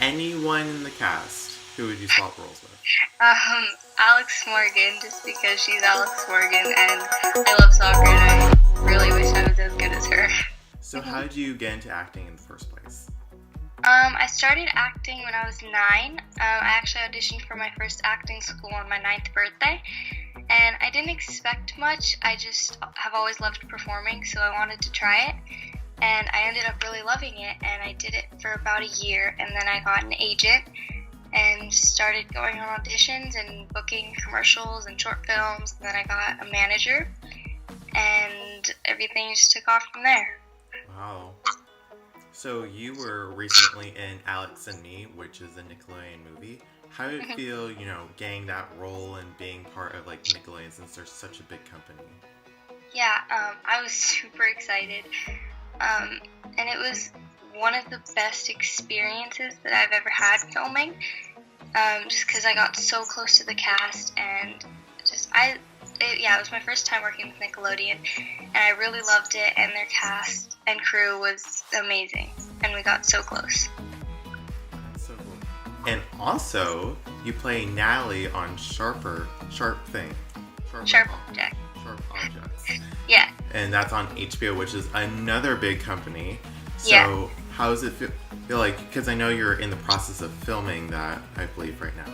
anyone in the cast, who would you swap roles with? Alex Morgan, just because she's Alex Morgan, and I love soccer, and I really wish I was as good as her. So how did you get into acting in the first place? I started acting when I was 9. I actually auditioned for my first acting school on my 9th birthday, and I didn't expect much. I just have always loved performing, so I wanted to try it, and I ended up really loving it, and I did it for about a year, and then I got an agent and started going on auditions and booking commercials and short films, and then I got a manager, and everything just took off from there. Wow. So you were recently in Alex and Me, which is a Nickelodeon movie. How did it feel, getting that role and being part of Nickelodeon since they're such a big company? Yeah, I was super excited, and it was one of the best experiences that I've ever had filming, just because I got so close to the cast, and it was my first time working with Nickelodeon, and I really loved it, and their cast and crew was amazing, and we got so close. That's so cool. And also, you play Natalie on Sharp Objects. Sharp Objects. Yeah. And that's on HBO, which is another big company. So Yeah. How does it feel like? Because I know you're in the process of filming that, I believe, right now.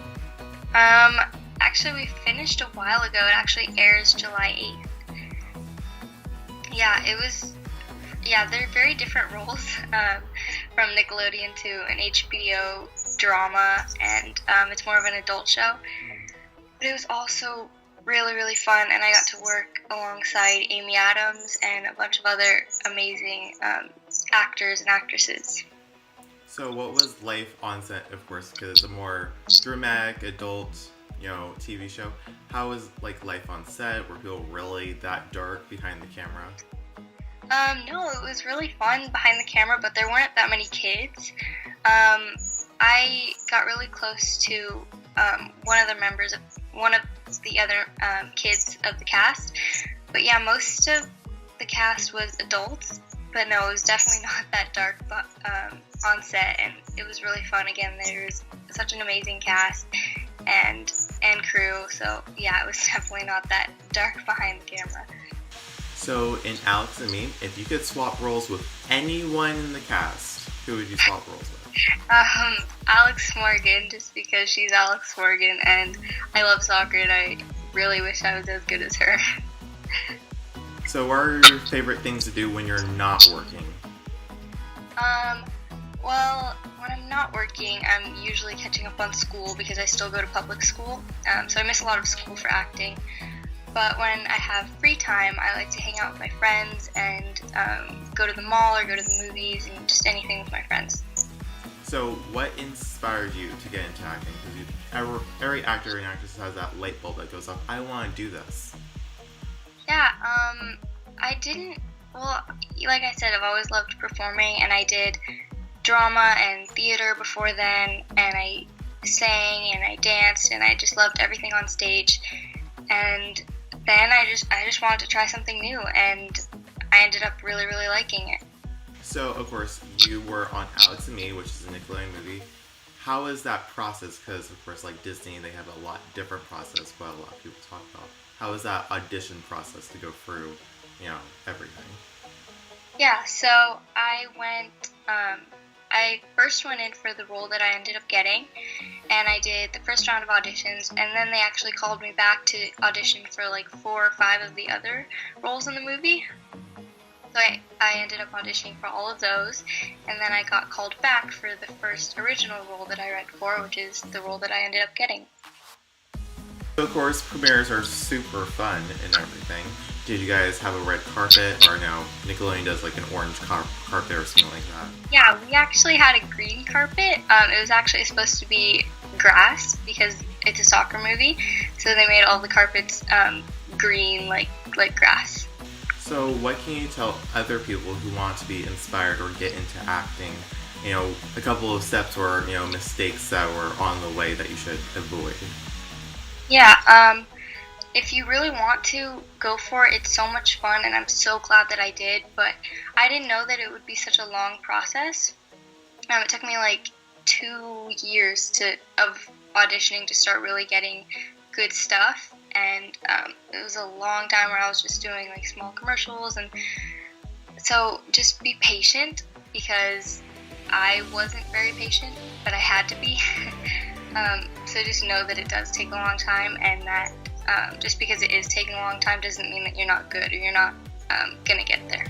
Actually, we finished a while ago. It actually airs July 8th. Yeah, they're very different roles from Nickelodeon to an HBO drama, and it's more of an adult show. But it was also really, really fun, and I got to work alongside Amy Adams and a bunch of other amazing actors and actresses. So what was life on set, of course, because it's a more dramatic, adult, TV show. How was life on set? Were people really that dark behind the camera? No, it was really fun behind the camera, but there weren't that many kids. I got really close to one of the other kids of the cast. But yeah, most of the cast was adults. But no, it was definitely not that dark on set, and it was really fun. Again, there was such an amazing cast and crew, so yeah, it was definitely not that dark behind the camera. So in Alex and Me, if you could swap roles with anyone in the cast, who would you swap roles with? Alex Morgan, just because she's Alex Morgan, and I love soccer, and I really wish I was as good as her. So what are your favorite things to do when you're not working? Well, when I'm not working, I'm usually catching up on school because I still go to public school, so I miss a lot of school for acting. But when I have free time, I like to hang out with my friends and go to the mall or go to the movies and just anything with my friends. So what inspired you to get into acting? Because every actor and actress has that light bulb that goes off. I want to do this. Yeah, like I said, I've always loved performing, and I did drama and theater before then, and I sang and I danced, and I just loved everything on stage. And then I just wanted to try something new, and I ended up really, really liking it. So, of course, you were on Alex and Me, which is a Nickelodeon movie. How is that process? Because, of course, like Disney, they have a lot different process what a lot of people talk about. How is that audition process to go through, everything? Yeah, so I first went in for the role that I ended up getting, and I did the first round of auditions, and then they actually called me back to audition for 4 or 5 of the other roles in the movie. So I ended up auditioning for all of those, and then I got called back for the first original role that I read for, which is the role that I ended up getting. So, of course, premieres are super fun and everything. Did you guys have a red carpet, or no, Nickelodeon does an orange carpet or something like that? Yeah, we actually had a green carpet. It was actually supposed to be grass because it's a soccer movie, so they made all the carpets green like grass. So what can you tell other people who want to be inspired or get into acting? A couple of steps or, mistakes that were on the way that you should avoid. Yeah, if you really want to, go for it. It's so much fun, and I'm so glad that I did, but I didn't know that it would be such a long process. It took me 2 years of auditioning to start really getting good stuff, and it was a long time where I was just doing like small commercials, and so just be patient, because I wasn't very patient, but I had to be. So just know that it does take a long time, and that just because it is taking a long time doesn't mean that you're not good or you're not gonna get there.